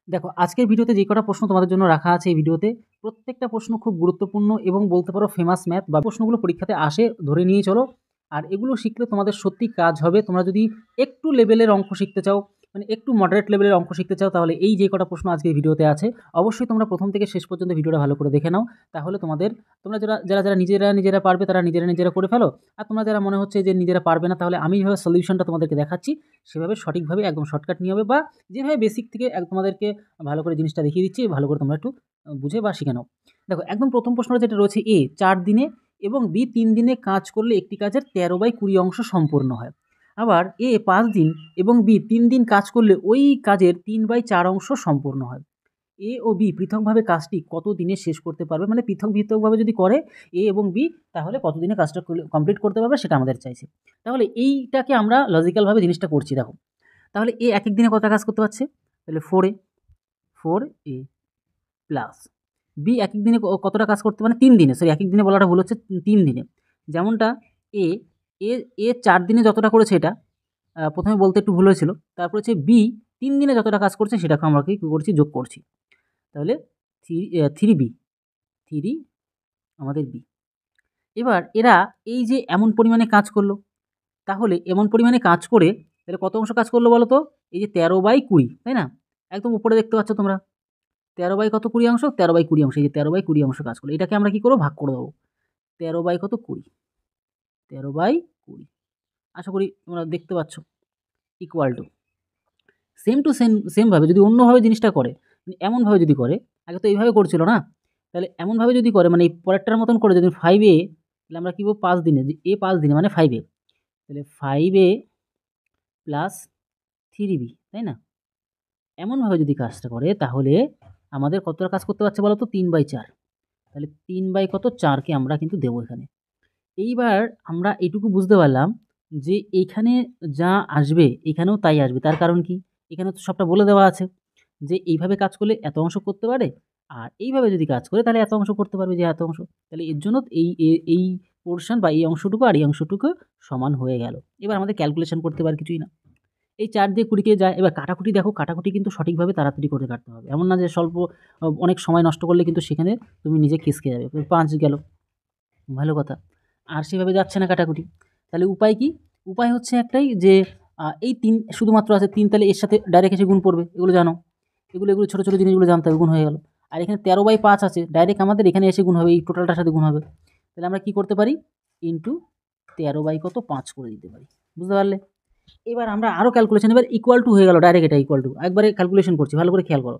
দেখো, আজকের ভিডিওতে যে কটা প্রশ্ন তোমাদের জন্য রাখা আছে এই ভিডিওতে, প্রত্যেকটা প্রশ্ন খুব গুরুত্বপূর্ণ এবং বলতে পারো ফেমাস ম্যাথ বা প্রশ্নগুলো পরীক্ষাতে আসে, ধরে নিয়ে চলো। আর এগুলো শিখলে তোমাদের সত্যি কাজ হবে। তোমরা যদি একটু লেভেলের অঙ্ক শিখতে চাও, মানে একটু মডারেট লেভেলের অঙ্ক শিখতে চাও, তাহলে এই যে কটা প্রশ্ন আজকের ভিডিওতে আছে, অবশ্যই তোমরা প্রথম থেকে শেষ পর্যন্ত ভিডিওটা ভালো করে দেখে নাও। তাহলে তোমরা যারা নিজেরা পারবে তারা নিজেরা করে ফেলো। আর তোমরা যারা মনে হচ্ছে যে নিজেরা পারবে না, তাহলে আমি যেভাবে সলিউশনটা তোমাদেরকে দেখাচ্ছি সেভাবে সঠিকভাবে একদম শর্টকাট নিয়ে হবে, বা যেভাবে বেসিক থেকে তোমাদেরকে ভালো করে জিনিসটা দেখিয়ে দিচ্ছি, ভালো করে তোমরা একটু বুঝে বা শিখে নাও। দেখো, একদম প্রথম প্রশ্নটা যেটা রয়েছে, এ 4 দিনে এবং বি 3 দিনে কাজ করলে একটি কাজের 13/20 অংশ সম্পূর্ণ হয়। আবার এ 5 দিন এবং বি 3 দিন কাজ করলে ওই কাজের 3/4 অংশ সম্পূর্ণ হয়। এ ও বি পৃথকভাবে কাজটি কত দিনে শেষ করতে পারবে, মানে পৃথকভাবে যদি করে এ এবং বি, তাহলে কত দিনে কাজটা কমপ্লিট করতে পারবে সেটা আমাদের চাইছে। তাহলে এইটাকে আমরা লজিক্যালভাবে জিনিসটা করছি। দেখো, তাহলে এ এক দিনে কত কাজ করতে পারছে, তাহলে 4 এ প্লাস বি এক দিনে কতটা কাজ করতে, মানে 3 দিনে, সরি এক দিনে বলাটা ভুল হচ্ছে, 3 দিনে। যেমনটা এ এ এ 4 দিনে যতটা করেছে, এটা প্রথমে বলতে একটু ভুল হয়েছিল। তারপর হচ্ছে বি 3 দিনে যতটা কাজ করছে সেটাকে আমরা কী করছি, যোগ করছি। তাহলে থ্রি বি, থ্রি আমাদের বি। এবার এরা এই যে এমন পরিমাণে কাজ করলো, তাহলে এমন পরিমাণে কাজ করে তাহলে কত অংশ কাজ করলো বলো তো? এই যে 13/20, তাই না? একদম উপরে দেখতে পাচ্ছ তোমরা, 13/20 অংশ, 13/20 অংশ, এই যে 13/20 অংশ কাজ করলো। এটাকে আমরা কি করবো, ভাগ করে দেবো। 13/20, 13/20, আশা করি তোমরা দেখতে পাচ্ছ, ইকুয়াল টু সেমভাবে যদি অন্যভাবে জিনিসটা করে, এমনভাবে যদি করে, আগে তো এইভাবে করছিল না, তাহলে এমনভাবে যদি করে, মানে এই পরেরটার মতন করে, যদি 5 তাহলে আমরা কী বলবো, 5 দিনে, যে এ 5 দিনে মানে 5 তাহলে 5 প্লাস 3 তাই না? এমনভাবে যদি কাজটা করে, তাহলে আমাদের কতটা কাজ করতে পারছে বলো তো, 3/4। তাহলে 3/4কে আমরা কিন্তু দেবো এখানে। এইবার আমরা এইটুকু বুঝতে পারলাম যে এইখানে যা আসবে এখানেও তাই আসবে। তার কারণ কি? এখানে তো সবটা বলে দেওয়া আছে যে এইভাবে কাজ করলে এত অংশ করতে পারে, আর এইভাবে যদি কাজ করে তাহলে এত অংশ করতে পারবে, যে এত অংশ। তাহলে এর জন্য এই পোর্শন বা এই অংশটুকু আর এই অংশটুকু সমান হয়ে গেল। এবার আমাদের ক্যালকুলেশন করতে পারে কিছুই না। এই 4 দিয়ে 20 কে যায়। এবার কাটাকুটি দেখো, কাটাকুটি কিন্তু সঠিকভাবে তাড়াতাড়ি করে কাটতে হবে। এমন না যে অনেক সময় নষ্ট করলে কিন্তু সেখানে তুমি নিজে খেসকে যাবে। 5 গেল, ভালো কথা। আর সেভাবে যাচ্ছে না কাটাকুটি। তাহলে উপায় কি? উপায় হচ্ছে একটাই, যে এই 3 শুধুমাত্র আছে 3, তাহলে এর সাথে ডাইরেক্ট এসে গুণ পড়বে। এগুলো জানো। এগুলো ছোটো, ছোটো জিনিসগুলো জানতে হবে, গুণ হয়ে গেল। আর এখানে 13/5 আছে, ডাইরেক্ট আমাদের এখানে এসে গুণ হবে, এই টোটালটার সাথে গুণ হবে। তাহলে আমরা কি করতে পারি? ইন্টু 13/5 করে দিতে পারি। বুঝতে পারলে? এবার আমরা আরও ক্যালকুলেশন, এবার ইকুয়াল টু হয়ে গেল, ডাইরেক্ট এটা ইকুয়াল টু। একবারে ক্যালকুলেশন করছি, ভালো করে খেয়াল করো।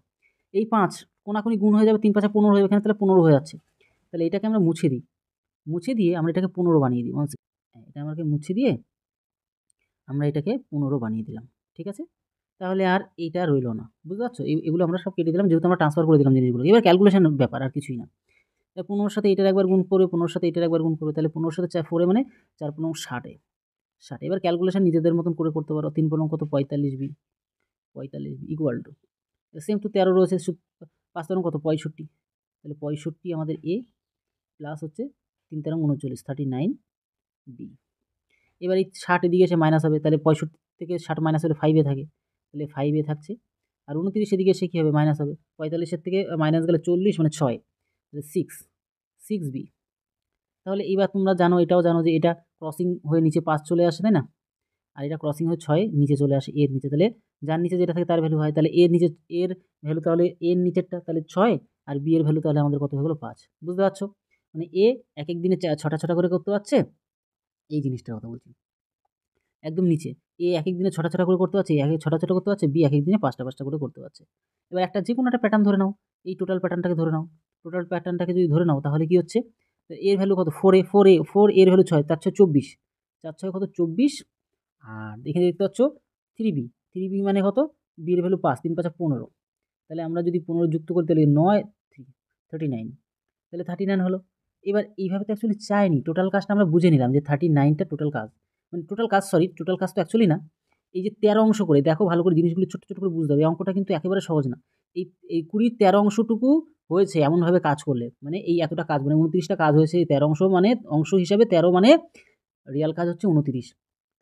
এই 5 কোনাকুনি গুণ হয়ে যাবে, 3 5 15 হয়ে যাবে, এখানে তাহলে 15 হয়ে যাচ্ছে। তাহলে এটাকে আমরা মুছে দিই। মুছে দিয়ে আমরা এটাকে 15 বানিয়ে দিই। এটা আমাকে মুছে দিয়ে আমরা এটাকে 15 বানিয়ে দিলাম। ঠিক আছে? তাহলে আর এইটা রইল না। বুঝতে পারছো? এগুলো আমরা সব কেটে দিলাম, যেহেতু আমরা ট্রান্সফার করে দিলাম জিনিসগুলো। এবার ক্যালকুলেশনের ব্যাপার, আর কিছুই না। 15 সাথে এটার একবার গুণ করবে, 15 সাথে এটার একবার গুণ করবে। তাহলে 15 সাথে 4 মানে 4 15 60 60। এবার ক্যালকুলেশন নিজেদের মতন করে করতে পারো। 3 15 কত, 45 45 ইকুয়াল টু সেম টু 13 রয়েছে, 5 13 কত, 65। তাহলে 65 আমাদের এ, প্লাস হচ্ছে 3 13 39, 39 বি। এবার এই 60 এদিকে এসে মাইনাস হবে, তাহলে 65 থেকে 60 মাইনাস হলে 5 থাকে, তাহলে 5 থাকছে। আর 29 এদিকে এসে কী হবে, মাইনাস হবে। 45 থেকে মাইনাস গেলে 40 মানে 6, তাহলে 6 বি। তাহলে এবার তোমরা জানো, এটাও জানো যে এটা ক্রসিং হয়ে নিচে 5 চলে আসে, তাই না? আর এটা ক্রসিং হয়ে 6 নিচে চলে আসে, এর নিচে। তাহলে যার নিচে যেটা থাকে তার ভ্যালু হয়। তাহলে এর নিচে, এর ভ্যালু তাহলে এর নিচেরটা তাহলে 6, আর বি এর ভ্যালু তাহলে আমাদের কত হয়ে গেল, 5। বুঝতে পারছো? মানে এ এক দিনে 6টা করে করতে পারছে, এই জিনিসটার কথা বলছি। একদম নিচে এ এক দিনে 6টা করে করতে পারছে, এ 6টা করতে পারছে, বি এক দিনে 5টা করে করতে পারছে। এবার একটা যে কোনো একটা প্যাটার্ন ধরে নাও, এই টোটাল প্যাটার্নটাকে ধরে নাও। টোটাল প্যাটার্নটাকে যদি ধরে নাও, তাহলে কি হচ্ছে, এর ভ্যালু কত, 4 এর ভ্যালু 6, 4 6 24, 4 6 কত 24। আর এখানে দেখতে পাচ্ছ 3b, 3b মানে কত, বি এর ভ্যালু 5, 3 5 15। তাহলে আমরা যদি 15 যুক্ত করি, তাহলে 9 39, তাহলে 39 হলো। এবার এইভাবে তো অ্যাকচুয়ালি চাইনি, টোটাল কাজটা আমরা বুঝে নিলাম যে 39টা টোটাল কাজ, মানে টোটাল কাজ তো অ্যাকচুয়ালি না। এই যে 13 অংশ করে, দেখো ভালো করে জিনিসগুলো ছোট ছোট করে বুঝতে হবে। এই অঙ্কটা কিন্তু একেবারে সহজ না। এই এই 20 13 অংশটুকু হয়েছে এমনভাবে কাজ করলে, মানে এই এতটা কাজ, মানে 29টা কাজ হয়েছে। এই 13 অংশ মানে অংশ হিসাবে 13, মানে রিয়াল কাজ হচ্ছে 29।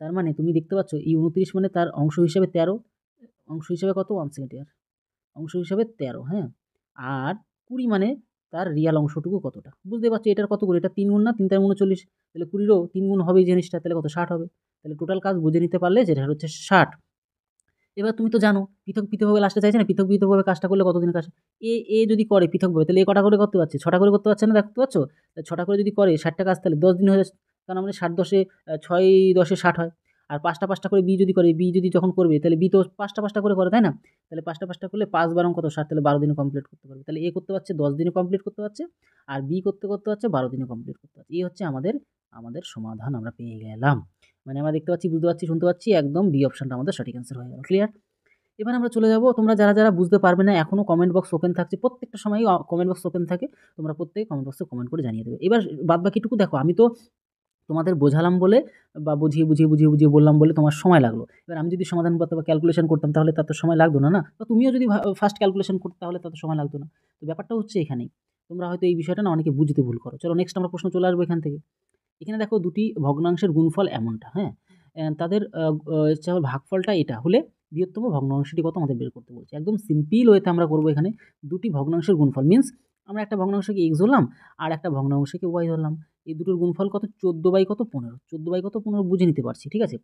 তার মানে তুমি দেখতে পাচ্ছ এই 29 মানে তার অংশ হিসাবে 13, অংশ হিসাবে কত, 1 সেকেন্ড ইয়ার, অংশ হিসাবে 13, হ্যাঁ? আর 20 মানে তার রিয়াল অংশটুকু কতটা। বুঝতে পারছো এটার কত গুণ? এটা 3 গুণ না? 3 × 39, তাহলে 20 3 গুণ হবে এই জিনিসটা, তাহলে কত? 60 হবে। তাহলে টোটাল কাজ বুঝে নিতে পারলে যেটা হচ্ছে 60। এবার তুমি তো জানো পৃথকভাবে লাস্টে চাইছে না? পৃথকভাবে কাজটা করলে কতদিনে কাজ এ যদি করে পৃথকভাবে তাহলে এ কটা করে করতে পারছে? 6টা করে করতে পারছে না, দেখতে পাচ্ছ? 6টা করে যদি করে 60টা কাজ তাহলে 10 দিন হয়ে যাচ্ছে। কারণ আমাদের 60 10 এ 6 10 এ 60 হয়। আর 5টা 5টা করে বি যদি করে, বি যদি যখন করবে তাহলে বি তো 5টা 5টা করে, তাই না? তাহলে 5টা 5টা করলে 5 বারং কত? 60, তাহলে 12 দিনে কমপ্লিট করতে পারবে। তাহলে এ করতে পারছে 10 দিনে কমপ্লিট করতে পারছে, আর বি করতে পারছে 12 দিনে কমপ্লিট করতে পারছে। এই হচ্ছে আমাদের সমাধান আমরা পেয়ে গেলাম। মানে আমরা দেখতে পাচ্ছি, বুঝতে পারছি, শুনতে পাচ্ছি একদম বি অপশনটা আমাদের সঠিক অ্যান্সার হয়ে গেল। ক্লিয়ার? এবার আমরা চলে যাব, তোমরা যারা বুঝতে পারবে না এখনও কমেন্ট বক্স ওপেন থাকছে। প্রত্যেকটা সময়ই কমেন্ট বক্স ওপেন থাকে। তোমরা প্রত্যেকে কমেন্ট বক্সে কমেন্ট করে জানিয়ে দেবে। এবার বাদবাকিটুকু দেখো, আমি তো তোমাদের বোঝালাম বলে বা বুঝিয়ে বললাম বলে তোমার সময় লাগলো। এবার আমি যদি সমাধান করতে বা ক্যালকুলেশন করতাম তাহলে তার তো সময় লাগতো না, না? বা তুমিও যদি ফার্স্ট ক্যালকুলেশন করতে তাহলে তার তো সময় লাগতো না। তো ব্যাপারটা হচ্ছে এখানেই। তোমরা হয়তো এই বিষয়টা না অনেকে বুঝতে ভুল করো। চলো নেক্সট আমরা প্রশ্ন চলে আসবো এখান থেকে। এখানে দেখো দুটি ভগ্নাংশের গুণফল এমনটা, হ্যাঁ? তাদের ভাগফলটা এটা হলে বৃহত্তম ভগ্নাংশটি কত আমাদের বের করতে বলছে। একদম সিম্পল ওয়েতে আমরা করবো এখানে। দুটি ভগ্নাংশের গুণফল মিন্স আমরা একটা ভগ্নাংশকে x ধরলাম আর একটা ভগ্নাংশকে y ধরলাম। এই দুটোর গুণফল কত? 14/15। 14/15 বুঝে নিতে পারছি, ঠিক আছে?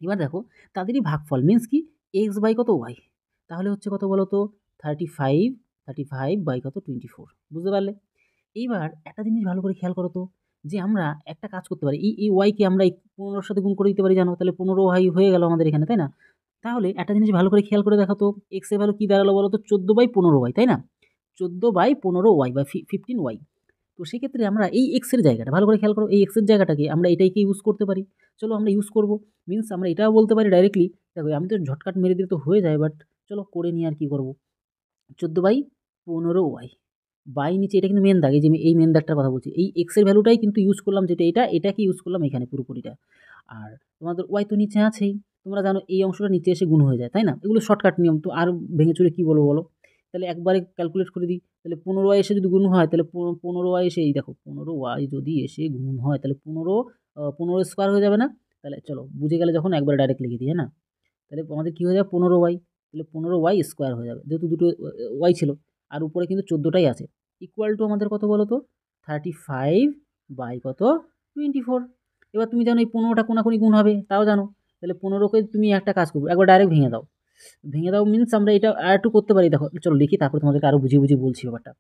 এবার দেখো তাদেরই ভাগফল মিন্স কি x/কত y, তাহলে হচ্ছে কত বলো তো? 35/24, বুঝতে পারলে? এইবার একটা জিনিস ভালো করে খেয়াল করো তো, যে আমরা একটা কাজ করতে পারি, এই ওয়াইকে আমরা এই 15 সাথে গুণ করে দিতে পারি, জানো? তাহলে 15y হয়ে গেল আমাদের এখানে, তাই না? তাহলে একটা জিনিস ভালো করে খেয়াল করে দেখো তো, এক্স এর ভ্যালু কি দাঁড়ালো বলো তো? 14/15y, তাই না? 14/15y বা 15y। তো সেক্ষেত্রে আমরা এই এক্স এর জায়গাটা ভালো করে খেয়াল করো, এই এক্স এর জায়গাটাকে আমরা এটাইকে ইউজ করতে পারি। চলো আমরা ইউজ করব। মিন্স আমরা এটাও বলতে পারি ডাইরেক্টলি, দেখো আমি তো ঝটকাট মেরে দিলে তো হয়ে যায়, বাট চলো করে নিই আর কি করব। 14/15y বাই নিচে, এটা কিন্তু মেন দাগ, এই যে এই মেন দাগটার কথা বলছি। এই এক্স এর ভ্যালুটাই কিন্তু ইউজ করলাম, যেটা এটাকে ইউজ করলাম এখানে পুরোপুরিটা। আর তোমাদের ওয়াই তো নিচে আছেই। তোমরা জানো এই অংশটা নিচে এসে গুণ হয়ে যায়, তাই না? এগুলো শর্টকাট নিয়ম, তো আর ভেঙে চুরে কী বলবো বলো? তাহলে একবারে ক্যালকুলেট করে দিই। তাহলে 15y এসে যদি গুণ হয় তাহলে 15y এসে, এই দেখো 15y যদি এসে গুণ হয় তাহলে 15 স্কোয়ার হয়ে যাবে না? তাহলে চলো বুঝে গেলে যখন একবারে ডাইরেক্ট লিখে দিই, হ্যাঁ না? তাহলে আমাদের কী হয়ে যাবে? 15y, তাহলে 15y স্কোয়ার হয়ে যাবে, যেহেতু দুটো ওয়াই ছিল আর উপরে কিন্তু 14টাই আছে। ইকুয়াল টু আমাদের কত বলো তো? 35/24। এবার তুমি জানো এই 15টা কোনাকুনি গুণ হবে, তাও জানো। তাহলে 15কে তুমি একটা কাজ করবো, একবার ডাইরেক্ট ভেঙে দাও। ভেঙে দাও মিন্স আমরা এটা আর একটু করতে পারি, দেখো চলো লিখি, তারপর তোমাদেরকে আরও বুঝিয়ে বলছি ব্যাপারটা।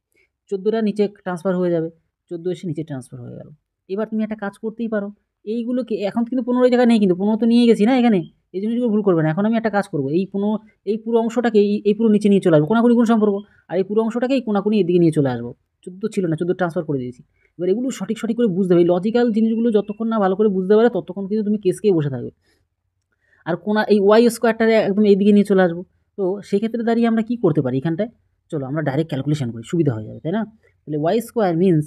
14টা নিচে ট্রান্সফার হয়ে যাবে, 14 এসে নিচে ট্রান্সফার হয়ে গেল। এবার তুমি একটা কাজ করতেই পারো, এইগুলোকে এখন কিন্তু 15 জায়গায় নেই, কিন্তু 15 তো নিয়ে গেছি না এখানে, এই জিনিসগুলো ভুল করবে না। এখন আমি একটা কাজ করবো, এই পুরো অংশটাকে এই পুরো নিচে নিয়ে চলে আসবো, কোনাকুনি গুণ সম্পর্ক, আর এই পুরো অংশটাকে এই কোনাকুনি এদিকে নিয়ে চলে আসবো। 14 ছিল না, 14 ট্রান্সফার করে দিয়েছি। এবার এগুলো সঠিক করে বুঝতে হবে, এই লজিক্যাল জিনিসগুলো যতক্ষণ না ভালো করে বুঝতে পারে ততক্ষণ কিন্তু তুমি কেসকেই বসে থাকবে। আর কোনা এই ওয়াই স্কোয়ারটারে একদম এইদিকে নিয়ে চলে আসবো। তো সেক্ষেত্রে দাঁড়িয়ে আমরা কী করতে পারি এখানটায়? চলো আমরা ডাইরেক্ট ক্যালকুলেশন করি, সুবিধা হয়ে যাবে, তাই না? তাহলে ওয়াই স্কোয়ার মিন্স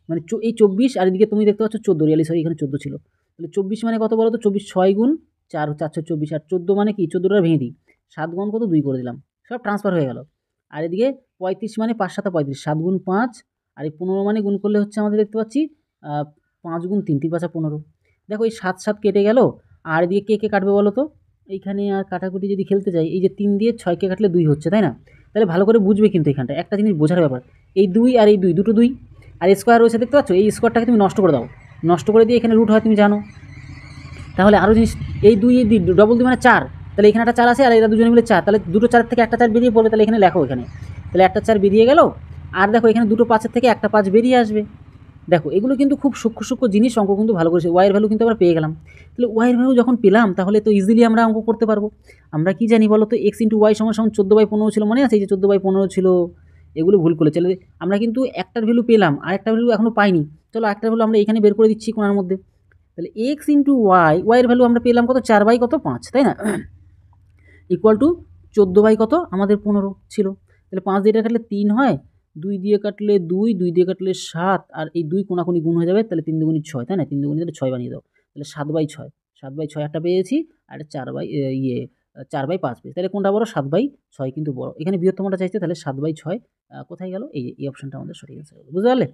মানে এই 24, আর এদিকে তুমি দেখতে পাচ্ছ 14, রিয়ালি সরি এখানে 14 ছিল। তাহলে 24 মানে কত বলো তো? 24 6 গুণ 4 424, আর 14 মানে কি? 14টা ভেঙে দিই, 7 গুণ কত? 2 করে দিলাম, সব ট্রান্সফার হয়ে গেল। আর এদিকে 35 মানে 5 7 35, 7 গুণ 5, আর এই 15 মানে গুণ করলে হচ্ছে আমাদের দেখতে পাচ্ছি 5 গুণ 3 3 5 15। দেখো এই 7 7 কেটে গেল, আর এদিকে কে কাটবে বলো তো? এইখানে আর কাটাকুটি যদি খেলতে যাই, এই যে 3 দিয়ে 6কে কাটলে 2 হচ্ছে, তাই না? তাহলে ভালো করে বুঝবে কিন্তু এখানটা একটা জিনিস বোঝার ব্যাপার, এই 2 আর এই 2 দুটো 2 আর স্কোয়ার রয়েছে, দেখতে পাচ্ছ? এই স্কোয়ারটাকে তুমি নষ্ট করে দাও, নষ্ট করে দিয়ে এখানে রুট হয়, তুমি জানো। তাহলে আরও জিনিস, এই 2 এই 2 ডবল 2 মানে 4, তাহলে এখানে একটা 4 আছে আর এরা দুজনে মিলে 4, তাহলে দুটো 4 থেকে একটা 4 বেরিয়ে পড়বে, তাহলে এখানে লেখো এখানে, তাহলে একটা 4 বেরিয়ে গেল। আর দেখো এখানে দুটো 5-এর থেকে একটা 5 বেরিয়ে আসবে। দেখো এগুলো কিন্তু খুব সূক্ষ্ম জিনিস, অঙ্ক কিন্তু ভালো করেছে। ওয়াইয়ের ভ্যালু কিন্তু আমরা পেয়ে গেলাম। তাহলে ওয়াইয়ের ভ্যালু যখন পেলাম তাহলে তো ইজিলি আমরা অঙ্ক করতে পারবো। আমরা কি জানি বলো তো? এক্স ইন্টু ওয়াই সমান 14/15 ছিল, মনে আছে? এই যে 14/15 ছিল, এগুলো ভুল করে চলে। আমরা কিন্তু একটার ভ্যালু পেলাম আর একটা ভ্যালু এখনও পাইনি। চলো একটার ভ্যালু আমরা এখানে বের করে দিচ্ছি কোণার মধ্যে। তাহলে এক্স ইন্টু ওয়াইয়ের ভ্যালু আমরা পেলাম কত? 4/5, তাই না? ইকুয়াল টু 14/কত আমাদের 15 ছিল। তাহলে 5 দিয়ে এটা কাটলে 3 হয়, 2 দিয়ে কাটলে 2, 2 দিয়ে কাটলে 7, আর এই 2 কোনাকুনি গুণ হয়ে যাবে, তাহলে 3 দুগুণে 6, তাই না? 3 দুগুণে তাহলে 6 বানিয়ে দাও। তাহলে 7/6, 7/6 একটা পেয়েছি, আর 4/5 পেয়েছি। তাহলে কোনটা বড়? 7/6 কিন্তু বড়। এখানে বৃহত্তমটা চাইছে, তাহলে 7/6 কোথায় গেল? এই অপশনটা আমাদের সঠিক অ্যান্সার হলো। বুঝতে পারলে?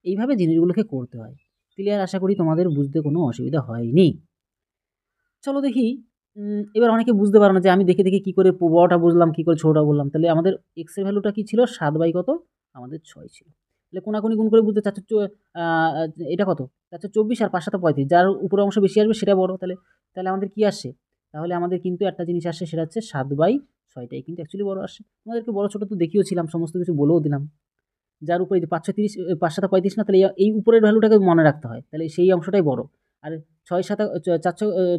এইভাবে জিনিসগুলোকে করতে হয়। ক্লিয়ার? আশা করি তোমাদের বুঝতে কোনো অসুবিধা হয়নি। চলো দেখি এবার অনেকে বুঝতে পারো না যে আমি দেখে কী করে বড়টা বুঝলাম, কী করে ছোটটা বললাম। তাহলে আমাদের x এর ভ্যালুটা কী ছিল? 7 বাই কত? আমাদের 6 ছিল। তাহলে কোনাকুনি গুণ করে বুঝতে 4 আ আ এটা কত? 424 আর 5 7 35 যার উপরের অংশ বেশি আসবে সেটা বড়। তাহলে আমাদের কি আসছে? তাহলে আমাদের কিন্তু একটা জিনিস আসছে সেটা হচ্ছে 7/6 টাই কিন্তু অ্যাকচুয়ালি বড় আসছে। তোমাদেরকে বড় ছোট তো দেখিয়েওছিলাম, সমস্ত কিছু বলেও দিলাম। যার উপরে যে 5 6 30 5 7 35 না, তাহলে এই উপরের ভ্যালুটাকে মনে রাখতে হয়। তাহলে সেই অংশটাই বড়। আর 6 7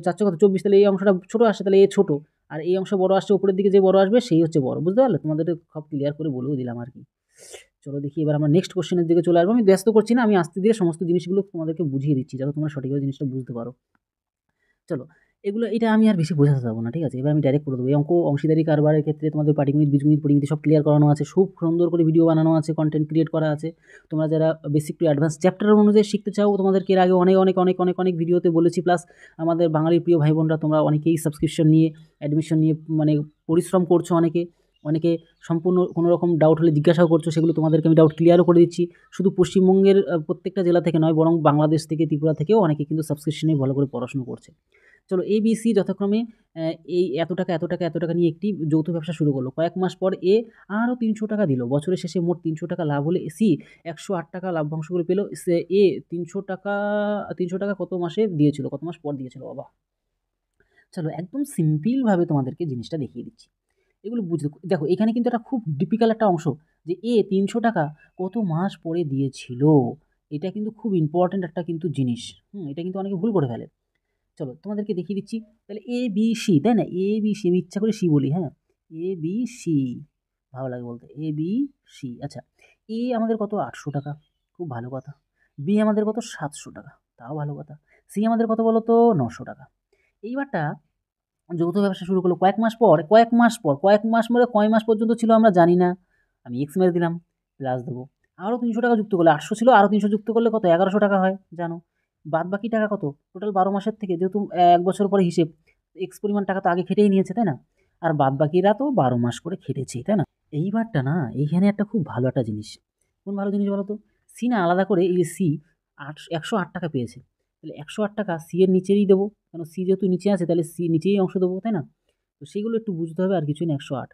4 কত 24, তাহলে এই অংশটা ছোট আসছে, তাহলে এ ছোট। আর এই অংশ বড় আসছে, উপরের দিকে যে বড় আসবে সেই হচ্ছে বড়। বুঝতে পারলে? তোমাদের সব ক্লিয়ার করে বলেও দিলাম আরকি। চলো দেখি এবার আমরা নেক্সট কোয়েশ্চেনের দিকে চলে আসবো। আমি ব্যস্ত করছি না, আমি আস্তে ধীরে সমস্ত জিনিসগুলো তোমাদেরকে বুঝিয়ে দিচ্ছি যাতে তোমরা সঠিকভাবে জিনিসটা বুঝতে পারো। চলো, এটা আমি আর বেশি বোঝাতে যাবো না, ঠিক আছে? এবার আমি ডাইরেক্ট করে দেবো। এই অংশীদারি কারবারের ক্ষেত্রে তোমাদের পাটিগণিত, বীজগণিত, পরিমিতি সব ক্লিয়ার করানো আছে। খুব সুন্দর করে ভিডিও বানানো আছে, কনটেন্ট ক্রিয়েট করা আছে। তোমরা যারা বেসিক টু অ্যাডভান্স চ্যাপ্টার অনুযায়ী শিখতে চাও, তোমাদেরকে এর আগে অনেক ভিডিওতে বলেছি। প্লাস আমাদের বাঙালির প্রিয় ভাই বোনরা তোমরা অনেকেই সাবস্ক্রিপশন নিয়ে, অ্যাডমিশন নিয়ে মানে পরিশ্রম করছো অনেকে সম্পূর্ণ কোনো রকম ডাউট হলে জিজ্ঞাসাও করছো, সেগুলো তোমাদেরকে আমি ডাউট ক্লিয়ারও করে দিচ্ছি। শুধু পশ্চিমবঙ্গের প্রত্যেকটা জেলা থেকে নয়, বরং বাংলাদেশ থেকে, ত্রিপুরা থেকেও অনেকে কিন্তু সাবস্ক্রিপশন নিয়ে ভালো করে পড়াশোনা করছে। চলো, ABC যথাক্রমে এই এত টাকা নিয়ে একটি যৌথ ব্যবসা শুরু করলো। কয়েক মাস পর এ আরও ৩০০ টাকা দিল। বছরের শেষে মোট ৩০০ টাকা লাভ হলে সি ১০৮ টাকা লাভ্যাংশ করে পেল। এ ৩০০ টাকা কত মাসে দিয়েছিল, কত মাস পর দিয়েছিল বাবা? চলো একদম সিম্পলভাবে তোমাদেরকে জিনিসটা দেখিয়ে দিচ্ছি। এগুলো বুঝতে দেখো, এখানে কিন্তু একটা খুব ডিফিকাল্ট একটা অংশ যে ৩০০ টাকা কত মাস পরে দিয়েছিল। এটা কিন্তু খুব ইম্পর্ট্যান্ট একটা কিন্তু জিনিস। এটা কিন্তু অনেকে ভুল করে ফেলে। চলো তোমাদেরকে দেখিয়ে দিচ্ছি। তাহলে ABC, তাই না? ABC, আমি ইচ্ছা করে সি বলি, হ্যাঁ? ABC, ভালো লাগে বলতে। ABC, আচ্ছা। আমাদের কত? 800 টাকা, খুব ভালো কথা। বি আমাদের কত? 700 টাকা, তাও ভালো কথা। সি আমাদের কত বলো তো? 900 টাকা। এইবারটা যৌথ ব্যবসা শুরু করলো কয়েক মাস মানে কয় মাস পর্যন্ত ছিল আমরা জানি না। আমি এক্স মেরে দিলাম, প্লাস দেবো। আরও 300 টাকা যুক্ত করলে 800 ছিল, আরও 300 যুক্ত করলে কত? 1100 টাকা হয়, জানো। বাদবাকি টাকা কত? টোটাল 12 মাসের থেকে, যেহেতু ১ বছর পরে হিসেব, এক্স পরিমাণ টাকা তো আগে খেটেই নিয়েছে, তাই না? আর বাদবাকিরা তো 12 মাস করে খেটেছেই, তাই না? এইবারটা না, এইখানে একটা খুব ভালো একটা জিনিস। কোন ভালো জিনিস বলো তো? সি না আলাদা করে, এই যে সি ১০৮ টাকা পেয়েছে। তাহলে ১০৮ টাকা সি এর নিচেই দেবো। কারণ সি যেহেতু নিচে আছে, তাহলে সি নিচেই অংশ দেবো, তাই না? তো সেগুলো একটু বুঝতে হবে, আর কিছুই না, ১০৮।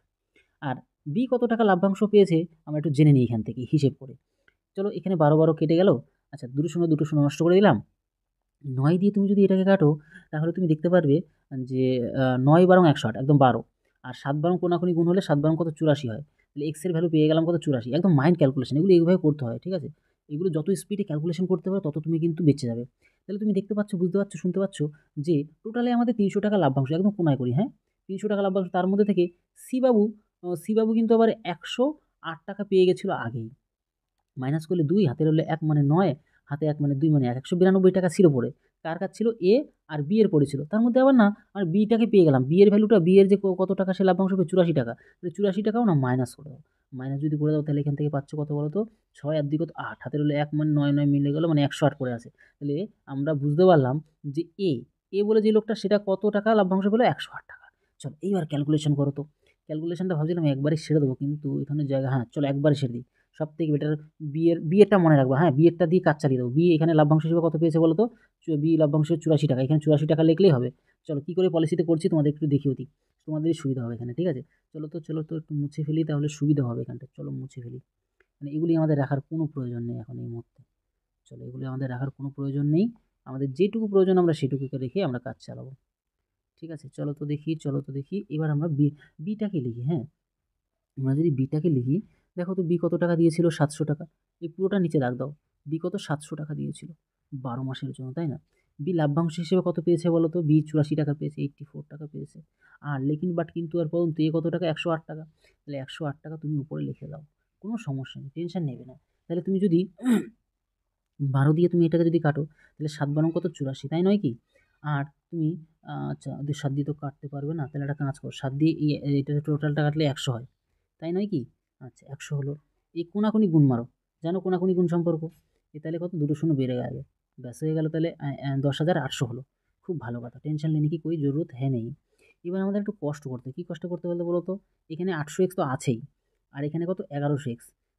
আর বি কত টাকা লাভ্যাংশ পেয়েছে আমরা একটু জেনে নিই এখান থেকে হিসেব করে। চলো, এখানে 12 কেটে গেল। আচ্ছা, দুটো শূন্য নষ্ট করে দিলাম। ৯ দিয়ে তুমি যদি এটাকে কাটো, তাহলে তুমি দেখতে পারবে যে ৯ বারং ১০৮, একদম ১২। আর ৭ বারং কোনাকুনি গুণ হলে ৭ বারং কত? ৮৪ হয়। তাহলে এক্স এর ভ্যালু পেয়ে গেলাম কত? ৮৪। একদম মাইন্ড ক্যালকুলেশন, এগুলো এইভাবে করতে হয়, ঠিক আছে? এগুলো যত স্পিডে ক্যালকুলেশন করতে পারো, তত তুমি কিন্তু বেঁচে যাবে। তাহলে তুমি দেখতে পাচ্ছ, বুঝতে পারছো, শুনতে পাচ্ছ যে টোটালে আমাদের ৩০০ টাকা লাভ্যাংশ, একদম কোনায় করি, হ্যাঁ? ৩০০ টাকা লাভ্যাংশ, তার মধ্যে থেকে সি বাবু কিন্তু আবার ১০৮ টাকা পেয়ে গেছিল আগেই। মাইনাস করলে ২, হাতের হলে ১ মানে ৯, হাতে ১ মানে ২ মানে ১, ১৯২ টাকা ছিল পড়ে। কার কাছে ছিল? এ আর বি এর পড়েছিল। তার মধ্যে আবার না, আর বিটাকে পেয়ে গেলাম। বি এর ভ্যালুটা, বি এর যে কত টাকা সে লাভ্যাংশ পেয়ে? ৮৪ টাকা। তাহলে ৮৪ টাকাও না মাইনাস করে দাও। মাইনাস যদি করে দাও, তাহলে এখান থেকে পাচ্ছ কত বলো তো? ৬ আর ২ কত? ৮, হাতের হলে ১ মানে ৯ মিলে গেল, মানে ১০৮ পড়ে আছে। তাহলে আমরা বুঝতে পারলাম যে বলে যে লোকটা, সেটা কত টাকা লাভ্যাংশ পেল? ১০৮ টাকা। চলো এইবার ক্যালকুলেশন করো তো। ক্যালকুলেশনটা ভাবছিলাম একবারে সেরে দেবো, কিন্তু এখানে জায়গা, হ্যাঁ চলো একবারে সেরে দিই। সবথেকে বেটার বিয়েরটা মনে রাখবা, হ্যাঁ? বিয়েরটা দিয়ে কাজ চালিয়ে দেবো। এখানে লাভ্যাংশ হিসেবে কত পেয়েছে বলো তো? বি লাভ্যাংশ ৮৪ টাকা। এখানে ৮৪ টাকা লিখলেই হবে। চলো, কী করে পলিসিতে করছি তোমাদের একটু দেখিয়েও দিই। তোমাদেরই সুবিধা হবে এখানে, ঠিক আছে? চলো তো একটু মুছে ফেলি, তাহলে সুবিধা হবে এখানটা। চলো মুছে ফেলি। মানে এগুলি আমাদের রাখার কোনো প্রয়োজন নেই এখন এই মুহূর্তে। চলো, এগুলি আমাদের রাখার কোনো প্রয়োজন নেই। আমাদের যেটুকু প্রয়োজন আমরা সেটুকুকে রেখে আমরা কাজ চালাবো। ঠিক আছে? চলো তো দেখি। এবার আমরা বিটাকে লিখি, হ্যাঁ? আমরা যদি বিটাকে লিখি, দেখো তো বি কত টাকা দিয়েছিল? ৭০০ টাকা। এই পুরোটা নিচে দাগ দাও। বি কত? ৭০০ টাকা দিয়েছিল ১২ মাসের জন্য, তাই না? বি লাভ্যাংশ হিসেবে কত পেয়েছে বলো তো? বি ৮৪ টাকা পেয়েছে, ৮৪ টাকা পেয়েছে। আর লেকিন বাট কিন্তু আর পরন্তু এ কত টাকা? ১০৮ টাকা। তাহলে ১০৮ টাকা তুমি উপরে লিখে দাও। কোনো সমস্যা নেই, টেনশন নেবে না। তাহলে তুমি যদি ১২ দিয়ে তুমি এটাকে যদি কাটো, তাহলে ৭ বারং কত? ৮৪, তাই নয় কি? আর তুমি আচ্ছা, ৭ দিয়ে তো কাটতে পারবে না। তাহলে একটা কাজ করো, ৭ দিয়ে এটা টোটালটা কাটলে ১০০ হয়। তাই নয় কি? আচ্ছা, ১০০ হলো। এই কোনাকুনি গুণ মারো। জানো কোনাকুনি গুণ সম্পর্ক? তাহলে কত? দুটো শূন্য বেড়ে গেল। ব্যাস হয়ে গেল, তাহলে ১০,৮০০ হলো। খুব ভালো কথা। টেনশন লেনে কি কোই জরুরত হ্যায় নেই। এবার আমাদের একটু কষ্ট করতে হয়। কি কষ্ট করতে বলতে বলো তো? এখানে ৮০০x তো আছেই। আর এখানে কত? ১১০০x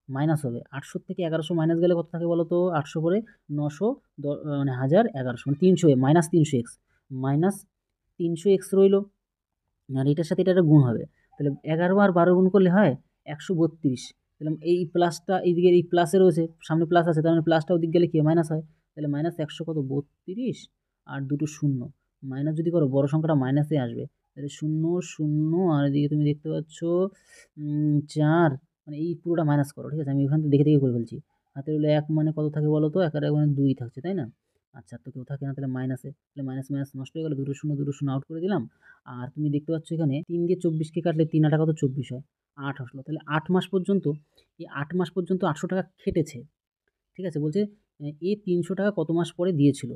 মাইনাস হবে। ৮০০ থেকে ১১০০ মাইনাস গেলে কত থাকে বলো তো? ৮০০ করে ৯০০ মানে ১০০০ ১১০০ মানে ৩০০ -300x মাইনাস 300x রইল, আর এটার সাথে এটা একটা গুণ হবে, তাহলে 11 আর 12 গুণ করলে হয় 132। তাহলে এই প্লাসটা এইদিকে এই প্লাসে রয়েছে, সামনে প্লাস আছে, তার মানে প্লাসটা ওদিক গেলে কি মাইনাস হয়, তাহলে মাইনাস 100 কত 32 আর দুটো শূন্য, মাইনাস যদি করো বড় সংখ্যাটা মাইনাসে আসবে, তাহলে 0 0 আর এদিকে তুমি দেখতে পাচ্ছ 4, মানে এই পুরোটা মাইনাস করো, ঠিক আছে, আমি ওখান থেকে দেখে দেখে করে ফেলছি। হাতে হলে 1 মানে কত থাকে বলো তো, 1 আর 1 মানে 2 থাকছে, তাই না? আচ্ছা, তো কেউ থাকে না, তাহলে মাইনাসে, তাহলে মাইনাস মাইনাস নষ্ট হয়ে গেল, দুটো শূন্য আউট করে দিলাম। আর তুমি দেখতে পাচ্ছ এখানে 3 দিয়ে 24কে কাটলে 3 আটা কত 24 হয়, 8 আসলো। তাহলে 8 মাস পর্যন্ত, এই 8 মাস পর্যন্ত 800 টাকা খেটেছে, ঠিক আছে? বলছে এ 300 টাকা কত মাস পরে দিয়েছিল,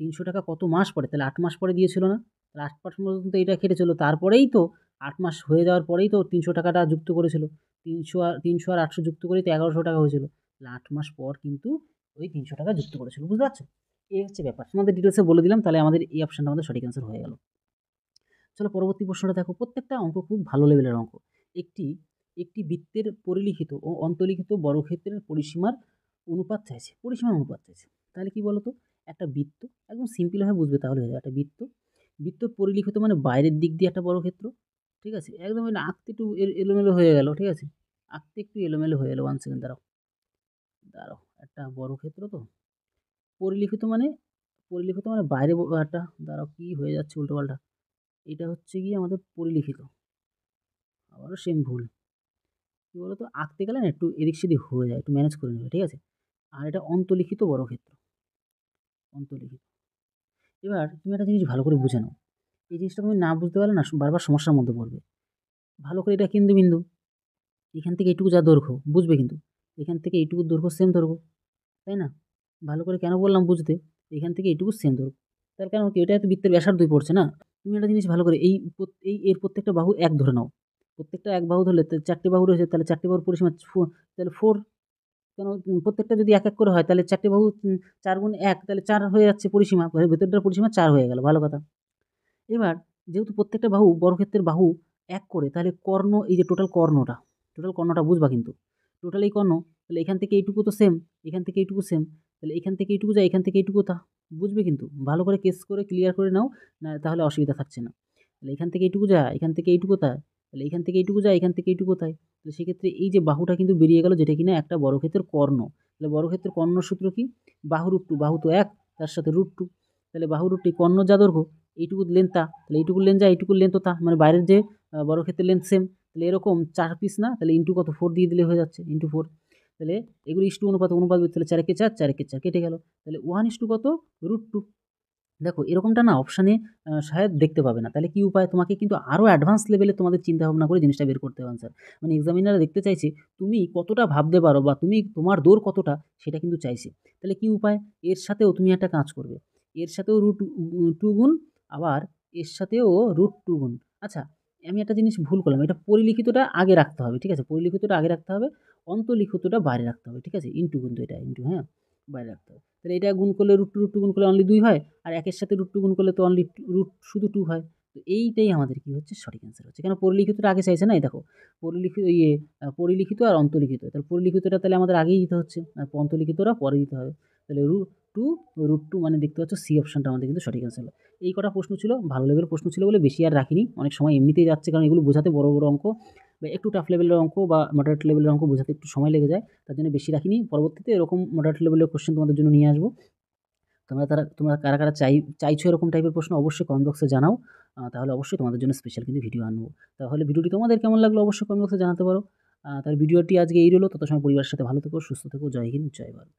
300 টাকা কত মাস পরে, তাহলে 8 মাস পরে দিয়েছিল না? তাহলে 8 মাস পর্যন্ত এটা খেটেছিল, তারপরেই তো 8 মাস হয়ে যাওয়ার পরেই তো 300 টাকাটা যুক্ত করেছিল। 300 আর 800 যুক্ত করেই তো 1100 টাকা হয়েছিল। তাহলে 8 মাস পর কিন্তু ওই 300 টাকা যুক্ত করেছিল, বুঝতে পারছো? এই হচ্ছে ব্যাপার, তোমাদের ডিটেলসে বলে দিলাম, তাহলে আমাদের এই অপশনটা আমাদের সঠিক অ্যান্সার হয়ে গেল। চলো পরবর্তী প্রশ্নটা দেখো, প্রত্যেকটা অঙ্ক খুব ভালো লেভেলের অঙ্ক। একটি একটি বৃত্তের পরিলিখিত ও অন্তর্লিখিত বর্গক্ষেত্রের পরিসীমার অনুপাত চাইছে, পরিসীমার অনুপাত চাইছে। তাহলে কি বলতো, একটা বৃত্ত, একদম সিম্পলভাবে বুঝবে তাহলে হয়ে যাবে। একটা বৃত্তর পরিলিখিত মানে বাইরের দিক দিয়ে একটা বর্গক্ষেত্র, ঠিক আছে? একদম এটা আঁকতে একটু এলোমেলো হয়ে গেল, ঠিক আছে? আঁকতে একটু এলোমেলো হয়ে গেল, 1 সেকেন্ড দাঁড়াও দাঁড়াও, একটা বর্গক্ষেত্র তো পরিলিখিত মানে, বাইরে একটা, দাঁড়াও কি হয়ে যাচ্ছে উল্টোপাল্টা, এটা হচ্ছে গিয়ে আমাদের পরিলিখিত, আবারও সেম ভুল। কী বলতো, আঁকতে গেলে না একটু এদিক সেদিক হয়ে যায়, একটু ম্যানেজ করে নেবে, ঠিক আছে? আর এটা অন্তর্লিখিত বর্গক্ষেত্র, অন্তর্লিখিত। এবার তুমি একটা জিনিস ভালো করে বুঝে নাও, এই জিনিসটা তুমি না বুঝতে পারলে না বারবার সমস্যার মধ্যে পড়বে। ভালো করে, এটা কেন্দ্রবিন্দু, এখান থেকে এইটুকু যা দৈর্ঘ্য বুঝবে, কিন্তু এখান থেকে এইটুকু দৈর্ঘ্য সেম দৈর্ঘ্য, তাই না? ভালো করে কেন বললাম বুঝতে, এখান থেকে এইটুকু সেম দৈর্ঘ্য, তার কারণ কি, এটা তো বৃত্তের ব্যাসার্ধই পড়ছে না। তুমি একটা জিনিস ভালো করে এর প্রত্যেকটা বাহু 1 ধরে নাও, প্রত্যেকটা 1 বাহু ধরলে 4টে বাহু রয়েছে, তাহলে 4টে বাহুর পরিসীমা তাহলে 4, কেন প্রত্যেকটা যদি 1 করে হয়, তাহলে 4টে বাহু 4 গুণ 1, তাহলে 4 হয়ে যাচ্ছে পরিসীমা, ভেতরটার পরিসীমা 4 হয়ে গেল, ভালো কথা। এবার যেহেতু প্রত্যেকটা বাহু বর্গক্ষেত্রের বাহু 1 করে, তাহলে কর্ণ, এই যে টোটাল কর্ণটা বুঝবা কিন্তু। টোটাল এই কর্ণ, তাহলে এখান থেকে এইটুকু তো সেম, এখান থেকে এইটুকু সেম, তাহলে এখান থেকে এইটুকু যায়, এখান থেকে এইটুকু তা, বুঝবে কিন্তু। ভালো করে কেস করে ক্লিয়ার করে নাও, না তাহলে অসুবিধা থাকছে না। তাহলে এখান থেকে এইটুকু যায়, এখান থেকে এইটুকু তাই, তাহলে এখান থেকে এইটুকু যায়, এখান থেকে এইটুকু তাই। তাহলে সেক্ষেত্রে এই যে বাহুটা কিন্তু বেরিয়ে গেল, যেটা কিনা একটা বর্গক্ষেত্রের কর্ণ। তাহলে বর্গক্ষেত্রের কর্ণ সূত্র কি, বাহু √2, বাহু তো 1, তার সাথে √2, তাহলে বাহু √2 কর্ণ যা দৈর্ঘ্য, এইটুকুর লেন্থ তা, তাহলে এইটুকুর লেন্থ যা, এইটুকুর লেন্থ তা, মানে বাইরের যে বর্গক্ষেত্রের লেন্থ সেম। তাহলে এরকম 4 পিস না, তাহলে ইন্টু কত 4 দিয়ে দিলে হয়ে যাচ্ছে, ইন্টু 4। তাহলে এগুলো ইস্টু অনুপাত, তাহলে 4 একে 4, 4 একে 4 কেটে গেল, তাহলে 1 কত √2। দেখো এরকমটা না অপশানে শায়দ দেখতে পাবে না, তাহলে কি উপায়, তোমাকে কিন্তু আরও অ্যাডভান্স লেভেলে তোমাদের চিন্তাভাবনা করে জিনিসটা বের করতে হবে আনসার। মানে এক্সামিনার দেখতে চাইছে তুমি কতটা ভাবতে পারো, বা তোমার দৌড় কতটা, সেটা কিন্তু চাইছে। তাহলে কি উপায়, এর সাথেও তুমি একটা কাজ করবে, এর সাথেও √2 গুণ, আবার এর সাথেও √2 গুণ। আচ্ছা, আমি একটা জিনিস ভুল করলাম, এটা পরিলিখিতটা আগে রাখতে হবে, ঠিক আছে? পরিলিখিতটা আগে রাখতে হবে, অন্তর্লিখিতটা বাইরে রাখতে হবে, ঠিক আছে? ইন্টু, কিন্তু এটা ইন্টু, হ্যাঁ, বাইরে রাখতে হবে। তাহলে এটা গুণ করলে √2 গুণ করলে অনলি 2 হয়, আর 1 এর সাথে √2 গুণ করলে তো অনলি শুধু 2 হয়। তো এইটাই আমাদের কি হচ্ছে, সঠিক অ্যান্সার হচ্ছে। কেন পরিলিখিতটা আগে চাইছে না, এই দেখো পরিলিখিত আর অন্তর্লিখিত, তাহলে পরিলিখিতটা তাহলে আমাদের আগেই দিতে হচ্ছে, আর অন্তর্লিখিতটা পরে দিতে হবে। তাহলে √2 মানে দেখতে পাচ্ছ সি অপশনটা আমাদের কিন্তু সঠিক অ্যান্সার হলো। এই কটা প্রশ্ন ছিল, ভালো লেভেলের প্রশ্ন ছিল বলে বেশি আর রাখিনি, অনেক সময় এমনিতেই যাচ্ছে, কারণ এগুলো বোঝাতে বড় অঙ্ক বা একটু টাফ লেভেলের অঙ্ক বা মডারেট লেভেলের অঙ্ক বোঝাতে একটু সময় লেগে যায়, তার জন্য বেশি রাখিনি। পরবর্তীতে এরকম মডারেট লেভেলের কোশ্চেন তোমাদের জন্য নিয়ে আসবো। তোমরা কারা কারা চাইছো এরকম টাইপের প্রশ্ন, অবশ্যই কমেন্ট বক্সে জানাও, তাহলে অবশ্যই তোমাদের জন্য স্পেশাল কিন্তু ভিডিও আনবো। তাহলে ভিডিওটি তোমাদের কেমন লাগলো অবশ্যই কমেন্ট বক্সে জানাতে পারো। তাহলে ভিডিওটি আজকে এই রইলো, তত সময় পরিবারের সাথে ভালো থেকো, সুস্থ থেকো। জয় হিন্দ, জয় ভারত।